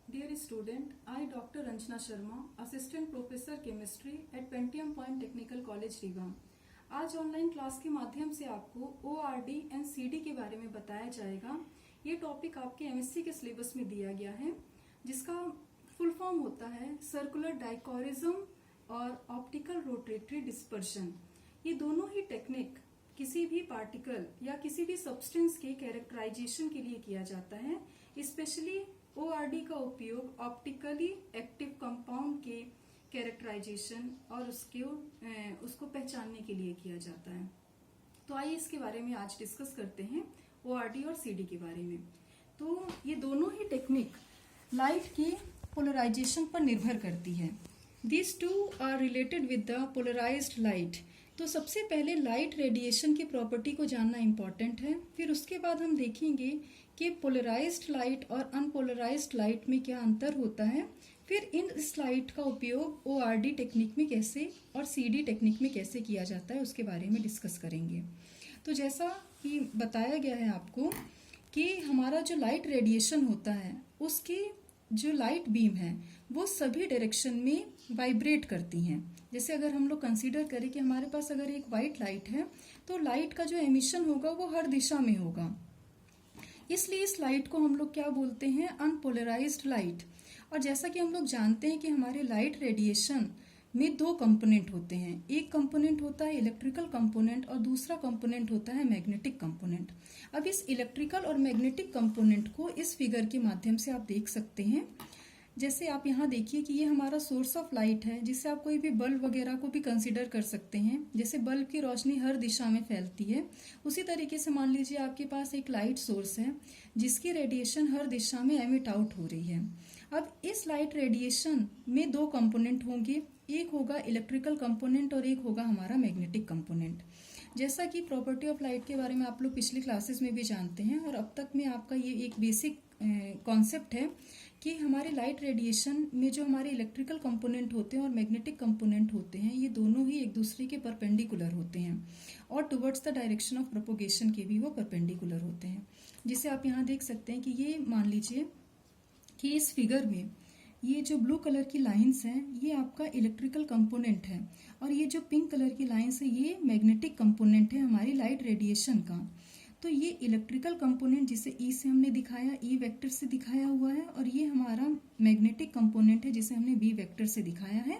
Dear student, I Dr. Ranjana Sharma, Assistant Professor Chemistry at Pentium Point Technical College Rigam. आज online class के माध्यम से आपको ORD and CD के बारे में बताया जाएगा। ये टॉपिक आपके MSc के सिलेबस में दिया गया है, जिसका फुल फॉर्म होता है सर्कुलर डाइकोरिज्म और ऑप्टिकल रोटेटरी डिस्पर्शन। ये दोनों ही टेक्निक किसी भी पार्टिकल या किसी भी सब्सटेंस के कैरेक्टराइजेशन के लिए किया जाता है। स्पेशली ORD का उपयोग ऑप्टिकली एक्टिव कंपाउंड के कैरेक्टराइजेशन और उसको पहचानने के लिए किया जाता है। तो आइए इसके बारे में आज डिस्कस करते हैं, ORD और CD के बारे में। तो ये दोनों ही टेक्निक लाइट के पोलराइजेशन पर निर्भर करती है। These two are related with the polarized light। तो सबसे पहले लाइट रेडिएशन की प्रॉपर्टी को जानना इम्पॉर्टेंट है, फिर उसके बाद हम देखेंगे कि पोलराइज्ड लाइट और अनपोलराइज्ड लाइट में क्या अंतर होता है, फिर इस लाइट का उपयोग ORD टेक्निक में कैसे और CD टेक्निक में कैसे किया जाता है उसके बारे में डिस्कस करेंगे। तो जैसा कि बताया गया है आपको कि हमारा जो लाइट रेडिएशन होता है उसकी जो लाइट बीम है वो सभी डायरेक्शन में वाइब्रेट करती हैं। जैसे अगर हम लोग कंसीडर करें कि हमारे पास अगर एक वाइट लाइट है तो लाइट का जो एमिशन होगा वो हर दिशा में होगा, इसलिए इस लाइट को हम लोग क्या बोलते हैं, अनपोलराइज्ड लाइट। और जैसा कि हम लोग जानते हैं कि हमारे लाइट रेडिएशन में दो कंपोनेंट होते हैं, एक कंपोनेंट होता है इलेक्ट्रिकल कंपोनेंट और दूसरा कंपोनेंट होता है मैग्नेटिक कंपोनेंट। अब इस इलेक्ट्रिकल और मैग्नेटिक कंपोनेंट को इस फिगर के माध्यम से आप देख सकते हैं। जैसे आप यहाँ देखिए कि ये हमारा सोर्स ऑफ लाइट है, जिससे आप कोई भी बल्ब वगैरह को भी कंसीडर कर सकते हैं। जैसे बल्ब की रोशनी हर दिशा में फैलती है, उसी तरीके से मान लीजिए आपके पास एक लाइट सोर्स है जिसकी रेडिएशन हर दिशा में एमिट आउट हो रही है। अब इस लाइट रेडिएशन में दो कंपोनेंट होंगे, एक होगा इलेक्ट्रिकल कंपोनेंट और एक होगा हमारा मैग्नेटिक कंपोनेंट। जैसा कि प्रॉपर्टी ऑफ लाइट के बारे में आप लोग पिछली क्लासेस में भी जानते हैं और अब तक में आपका ये एक बेसिक कॉन्सेप्ट है कि हमारे लाइट रेडिएशन में जो हमारे इलेक्ट्रिकल कंपोनेंट होते हैं और मैग्नेटिक कंपोनेंट होते हैं, ये दोनों ही एक दूसरे के परपेंडिकुलर होते हैं और towards the direction of propagation के भी वो परपेंडिकुलर होते हैं। जिसे आप यहाँ देख सकते हैं कि ये मान लीजिए कि इस फिगर में ये जो ब्लू कलर की लाइंस हैं ये आपका इलेक्ट्रिकल कंपोनेंट है और ये जो पिंक कलर की लाइंस है ये मैग्नेटिक कंपोनेंट है हमारी लाइट रेडिएशन का। तो ये इलेक्ट्रिकल कंपोनेंट जिसे E से हमने दिखाया, E वेक्टर से दिखाया हुआ है, और ये हमारा मैग्नेटिक कंपोनेंट है जिसे हमने B वेक्टर से दिखाया है।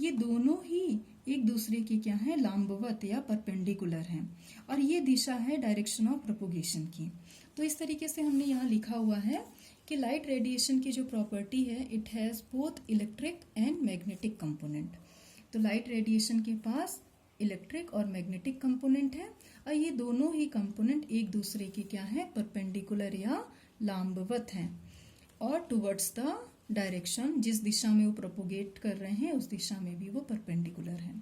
ये दोनों ही एक दूसरे के क्या है, लंबवत या परपेंडिकुलर हैं और ये दिशा है डायरेक्शन ऑफ प्रोपोगेशन की। तो इस तरीके से हमने यहाँ लिखा हुआ है कि लाइट रेडिएशन की जो प्रॉपर्टी है, it has both electric and magnetic component. तो लाइट रेडिएशन के पास इलेक्ट्रिक और मैग्नेटिक कंपोनेंट है और ये दोनों ही कंपोनेंट एक दूसरे के क्या है, परपेंडिकुलर या लंबवत हैं और टुवर्ड्स द डायरेक्शन, जिस दिशा में वो प्रोपोगेट कर रहे हैं उस दिशा में भी वो परपेंडिकुलर है।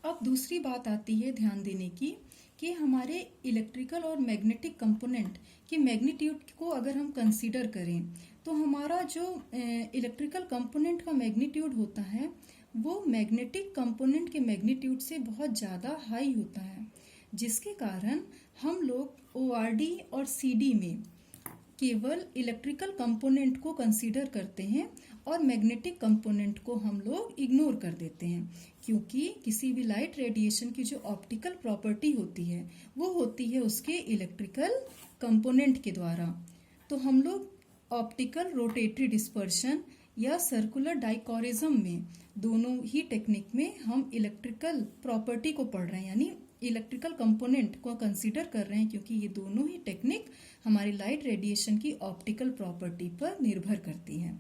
अब दूसरी बात आती है ध्यान देने की कि हमारे इलेक्ट्रिकल और मैग्नेटिक कंपोनेंट की मैग्नीट्यूड को अगर हम कंसीडर करें तो हमारा जो इलेक्ट्रिकल कंपोनेंट का मैग्नीट्यूड होता है वो मैग्नेटिक कंपोनेंट के मैग्नीट्यूड से बहुत ज़्यादा हाई होता है, जिसके कारण हम लोग ORD और CD में केवल इलेक्ट्रिकल कंपोनेंट को कंसीडर करते हैं और मैग्नेटिक कंपोनेंट को हम लोग इग्नोर कर देते हैं, क्योंकि किसी भी लाइट रेडिएशन की जो ऑप्टिकल प्रॉपर्टी होती है वो होती है उसके इलेक्ट्रिकल कंपोनेंट के द्वारा। तो हम लोग ऑप्टिकल रोटेटरी डिस्पर्शन या सर्कुलर डाइकोरिज्म में दोनों ही टेक्निक में हम इलेक्ट्रिकल प्रॉपर्टी को पढ़ रहे हैं, यानी इलेक्ट्रिकल कंपोनेंट को कंसीडर कर रहे हैं, क्योंकि ये दोनों ही टेक्निक हमारी लाइट रेडिएशन की ऑप्टिकल प्रॉपर्टी पर निर्भर करती है।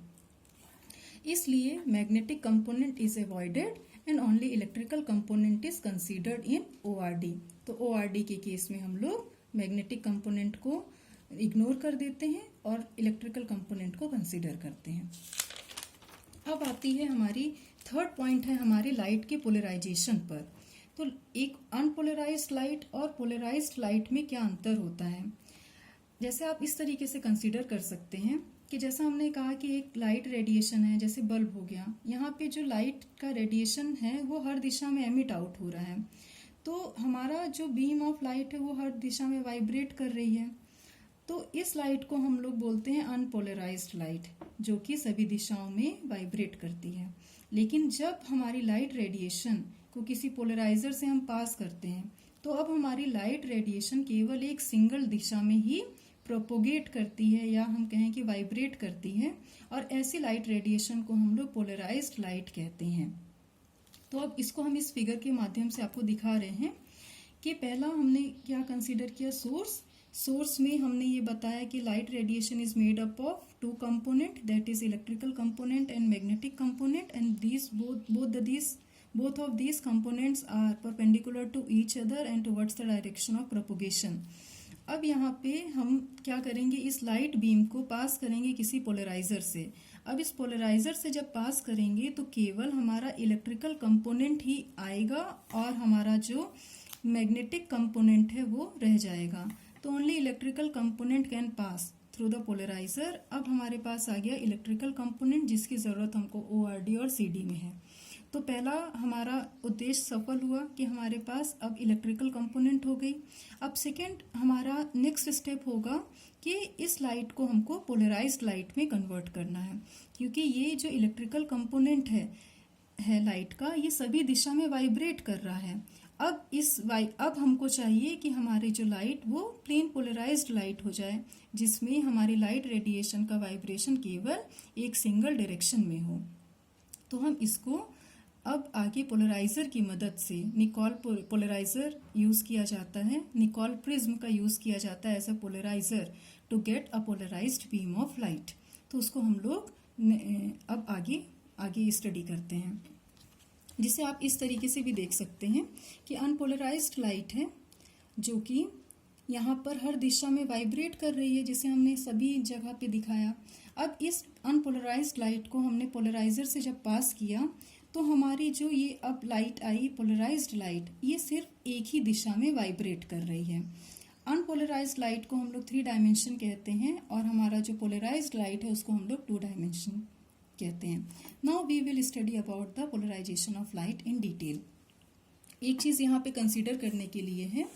इसलिए magnetic component is avoided and only electrical component is considered in ORD। तो ORD के केस में हम लोग मैग्नेटिक कंपोनेंट को इग्नोर कर देते हैं और इलेक्ट्रिकल कंपोनेंट को कंसीडर करते हैं। अब आती है हमारी थर्ड पॉइंट है हमारी लाइट के पोलराइजेशन पर। तो एक अनपोलराइज्ड लाइट और पोलराइज्ड लाइट में क्या अंतर होता है, जैसे आप इस तरीके से कंसीडर कर सकते हैं कि जैसा हमने कहा कि एक लाइट रेडिएशन है, जैसे बल्ब हो गया, यहाँ पे जो लाइट का रेडिएशन है वो हर दिशा में एमिट आउट हो रहा है, तो हमारा जो बीम ऑफ लाइट है वो हर दिशा में वाइब्रेट कर रही है। तो इस लाइट को हम लोग बोलते हैं अनपोलराइज्ड लाइट, जो कि सभी दिशाओं में वाइब्रेट करती है। लेकिन जब हमारी लाइट रेडिएशन को किसी पोलराइजर से हम पास करते हैं तो अब हमारी लाइट रेडिएशन केवल एक सिंगल दिशा में ही प्रोपोगेट करती है, या हम कहें कि वाइब्रेट करती है, और ऐसी लाइट रेडिएशन को हम लोग पोलराइज्ड लाइट कहते हैं। तो अब इसको हम इस फिगर के माध्यम से आपको दिखा रहे हैं कि पहला हमने क्या कंसीडर किया, सोर्स में हमने ये बताया कि light radiation is made up of two component, that is electrical component and magnetic component, and both of these components are perpendicular to each other and towards the direction of propagation. अब यहाँ पे हम क्या करेंगे, इस light beam को पास करेंगे किसी पोलराइजर से। अब इस पोलराइजर से जब पास करेंगे तो केवल हमारा इलेक्ट्रिकल कंपोनेंट ही आएगा और हमारा जो मैग्नेटिक कंपोनेंट है वो रह जाएगा। तो only electrical component can pass through the polarizer. अब हमारे पास आ गया इलेक्ट्रिकल कंपोनेंट, जिसकी जरूरत हमको ORD और CD में है। तो पहला हमारा उद्देश्य सफल हुआ कि हमारे पास अब इलेक्ट्रिकल कंपोनेंट हो गई। अब सेकेंड हमारा नेक्स्ट स्टेप होगा कि इस लाइट को हमको पोलराइज्ड लाइट में कन्वर्ट करना है, क्योंकि ये जो इलेक्ट्रिकल कंपोनेंट है लाइट का, ये सभी दिशा में वाइब्रेट कर रहा है। अब हमको चाहिए कि हमारी जो लाइट वो प्लेन पोलराइज्ड लाइट हो जाए, जिसमें हमारी लाइट रेडिएशन का वाइब्रेशन केवल एक सिंगल डायरेक्शन में हो। तो हम इसको अब आगे पोलराइजर की मदद से, निकॉल पोलराइजर यूज किया जाता है, निकॉल प्रिज्म का यूज किया जाता है as a polarizer to get a polarized beam of light. तो उसको हम लोग अब आगे स्टडी करते हैं, जिसे आप इस तरीके से भी देख सकते हैं कि अनपोलराइज्ड लाइट है जो कि यहाँ पर हर दिशा में वाइब्रेट कर रही है, जिसे हमने सभी जगह पे दिखाया। अब इस अनपोलराइज्ड लाइट को हमने पोलराइजर से जब पास किया तो हमारी जो ये अब लाइट आई पोलराइज्ड लाइट, ये सिर्फ एक ही दिशा में वाइब्रेट कर रही है। अनपोलराइज्ड लाइट को हम लोग 3 डायमेंशन कहते हैं और हमारा जो पोलराइज्ड लाइट है उसको हम लोग 2 डायमेंशन कहते हैं। Now we will study about the polarization of light in detail. एक चीज यहाँ पे कंसीडर करने के लिए है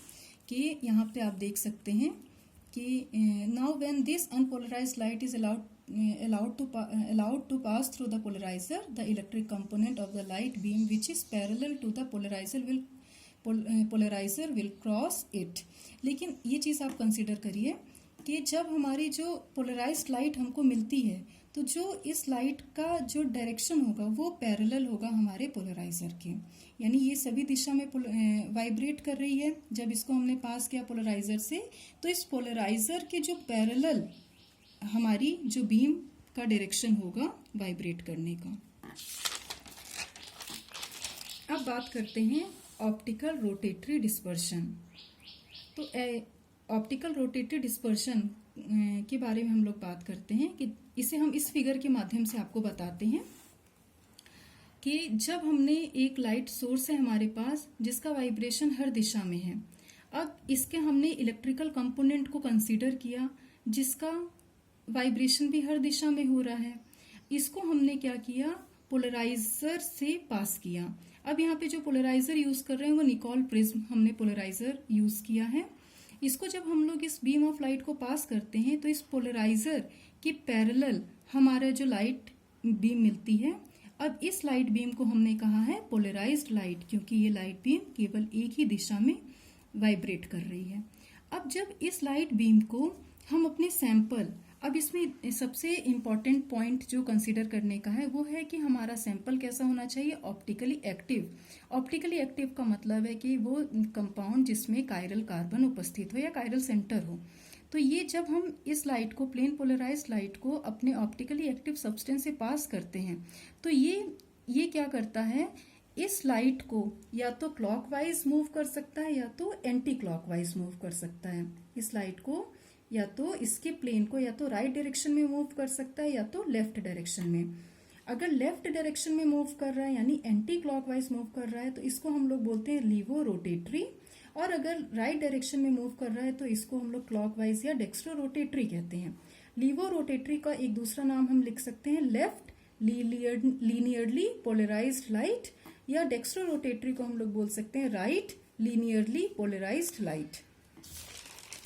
कि यहाँ पे आप देख सकते हैं कि now when this unpolarised light is allowed to pass through the polarizer, the electric component of the light beam which is parallel to the polarizer will cross it। लेकिन ये चीज आप कंसीडर करिए कि जब हमारी जो पोलराइज्ड लाइट हमको मिलती है तो जो इस लाइट का जो डायरेक्शन होगा वो पैरेलल होगा हमारे पोलराइजर के, यानी ये सभी दिशा में वाइब्रेट कर रही है। जब इसको हमने पास किया पोलराइजर से तो इस पोलराइजर के जो पैरेलल हमारी जो बीम का डायरेक्शन होगा वाइब्रेट करने का। अब बात करते हैं ऑप्टिकल रोटेटरी डिस्पर्शन। तो ऑप्टिकल रोटेटरी डिस्पर्शन के बारे में हम लोग बात करते हैं कि इसे हम इस फिगर के माध्यम से आपको बताते हैं कि जब हमने एक लाइट सोर्स है हमारे पास जिसका वाइब्रेशन हर दिशा में है, अब इसके हमने इलेक्ट्रिकल कंपोनेंट को कंसीडर किया जिसका वाइब्रेशन भी हर दिशा में हो रहा है। इसको हमने क्या किया, पोलराइजर से पास किया। अब यहाँ पे जो पोलराइजर यूज कर रहे हैं वो निकॉल प्रिज्म हमने पोलराइजर यूज किया है। इसको जब हम लोग इस बीम ऑफ लाइट को पास करते हैं तो इस पोलराइजर के पैरेलल हमारा जो लाइट बीम मिलती है। अब इस लाइट बीम को हमने कहा है पोलराइज्ड लाइट, क्योंकि ये लाइट बीम केवल एक ही दिशा में वाइब्रेट कर रही है। अब जब इस लाइट बीम को हम अपने सैंपल, अब इसमें सबसे इम्पॉर्टेंट पॉइंट जो कंसीडर करने का है वो है कि हमारा सैंपल कैसा होना चाहिए, ऑप्टिकली एक्टिव। ऑप्टिकली एक्टिव का मतलब है कि वो कंपाउंड जिसमें कायरल कार्बन उपस्थित हो या कायरल सेंटर हो। तो ये जब हम इस लाइट को, प्लेन पोलराइज्ड लाइट को अपने ऑप्टिकली एक्टिव सब्सटेंस से पास करते हैं तो ये क्या करता है, इस लाइट को या तो क्लॉकवाइज मूव कर सकता है या तो एंटी क्लॉकवाइज मूव कर सकता है। इस लाइट को या तो इसके प्लेन को या तो राइट डायरेक्शन में मूव कर सकता है या तो लेफ्ट डायरेक्शन में। अगर लेफ्ट डायरेक्शन में मूव कर रहा है यानी एंटी क्लॉकवाइज मूव कर रहा है तो इसको हम लोग बोलते हैं लीवो रोटेटरी, और अगर राइट डायरेक्शन में मूव कर रहा है तो इसको हम लोग क्लॉकवाइज या डेक्स्ट्रो रोटेटरी कहते हैं। लीवो रोटेटरी का एक दूसरा नाम हम लिख सकते हैं लेफ्ट लीनियरली पोलराइज्ड लाइट, या डेक्स्ट्रो रोटेटरी को हम लोग बोल सकते हैं राइट लीनियरली पोलराइज्ड लाइट।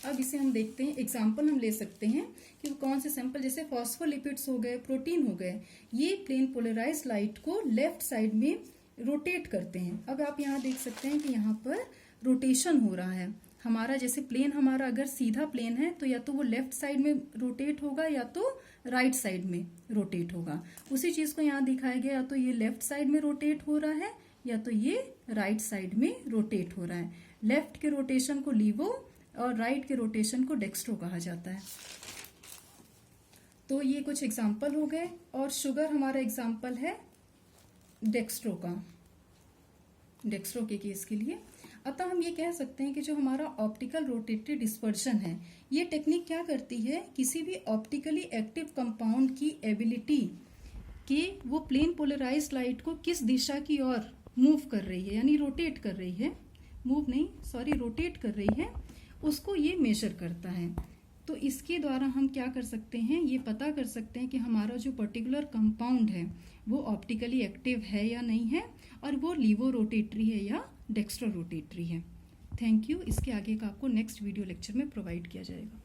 अब इसे हम देखते हैं, एग्जाम्पल हम ले सकते हैं कि वो कौन से सैंपल, जैसे फॉस्फोलिपिड्स हो गए, प्रोटीन हो गए, ये प्लेन पोलराइज लाइट को लेफ्ट साइड में रोटेट करते हैं। अब आप यहाँ देख सकते हैं कि यहाँ पर रोटेशन हो रहा है हमारा, जैसे प्लेन हमारा अगर सीधा प्लेन है तो या तो वो लेफ्ट साइड में रोटेट होगा या तो राइट साइड में रोटेट होगा। उसी चीज को यहाँ दिखाया गया, या तो ये लेफ्ट साइड में रोटेट हो रहा है या तो ये राइट साइड में रोटेट हो रहा है। लेफ्ट के रोटेशन को लीवो और राइट के रोटेशन को डेक्स्ट्रो कहा जाता है। तो ये कुछ एग्जाम्पल हो गए, और शुगर हमारा एग्जाम्पल है डेक्स्ट्रो का, डेक्स्ट्रो के केस के लिए। अतः हम ये कह सकते हैं कि जो हमारा ऑप्टिकल रोटेटरी डिस्पर्शन है, ये टेक्निक क्या करती है, किसी भी ऑप्टिकली एक्टिव कंपाउंड की एबिलिटी कि वो प्लेन पोलराइज्ड लाइट को किस दिशा की ओर मूव कर रही है, यानी रोटेट कर रही है, रोटेट कर रही है, उसको ये मेजर करता है। तो इसके द्वारा हम क्या कर सकते हैं, ये पता कर सकते हैं कि हमारा जो पर्टिकुलर कंपाउंड है वो ऑप्टिकली एक्टिव है या नहीं है, और वो लीवो रोटेटरी है या डेक्स्ट्रो रोटेटरी है। Thank you. इसके आगे का आपको नेक्स्ट वीडियो लेक्चर में प्रोवाइड किया जाएगा।